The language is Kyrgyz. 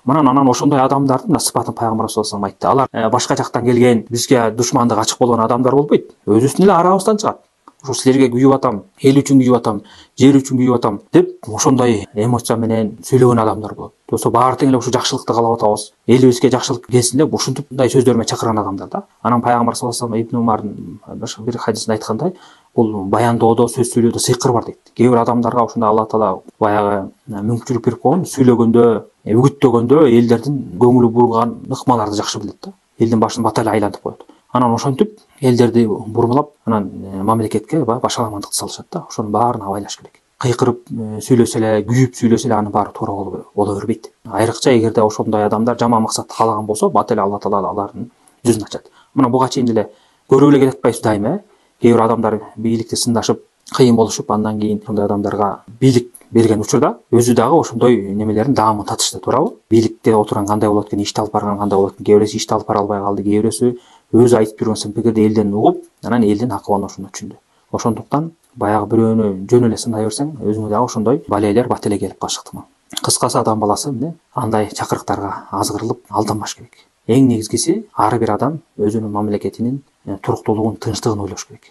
Анан ошондой адамдардын мына сыпатын пайгамбар саллаллаху алейхи айтты. Алар башка жактан келген, бизге душмандык ачык болгон адамдар болбойт. Өзүбүздүн эле арабыздан чыгат. Ушу силерге күйүп атам, эл үчүн күйүп атам, жер үчүн күйүп атам деп ошондой эмоция менен сөйлөгөн адамдар болот. Болсо баары тең эле ушу жакшылыкты каалап атабыз. Элибизге жакшылык келсин деп ушундай сөздөр менен чакырган адамдар да. Анан пайгамбар саллаллаху алейхи Ибн Умардын бир хадисинде айткандай, бул баяндоодо, сөз сөйлөөдө сыйкыр бар дейт. Кээ бир адамдарга ошондо Алла таала баягы мүмкүнчүлүк берип койгон, сүйлөгөндө, үгүттөгөндө элдердин көңүлү бурган ыкмаларды жакшы билет да. Элдин башын баталия айлантып коет. Анан ошентип элдерди бурмалап, анан мамлекетке башаламандыкты салышат да. Ошонун баарын абайлаш керек. Кыйкырып сүйлөсө эле, күйүп сүйлөсө эле анын баары туура боло бербейт. Айрыкча эгерде ошондой адамдар жаман максатты каалаган болсо, баталия Алла таала алардын жүзүн ачат. Мына буга чейин деле көрүп эле келатпайбыз дайыма. Кээ бир адамдар бийликти сындашып, кыйын болушуп, андан кийин ошондой адамдарга бийлик берген учурда өзү дагы ошондой немелерин даамын татышты, туурабы? Бийликте отурган кандай болот экен, ишти алып барган кандай болот экен, кээ бирөөсү ишти алып бара албай калды, кээ бирөөсү өзү айтып жүргөн пикирди элден угуп, анан элдин акыбын ошондо түшүндү. Ошондуктан баягы бирөөнү жөн эле сындай берсең, өзүңө дагы ошондой балейлер, бателе келип калышы ыктымал. Кыскасы адам баласы андай чакырыктарга азгырылып алданбаш керек. Эң негизгиси ар бир адам өзүнүн мамлекетинин туруктуулугун, тынчтыгын ойлош керек.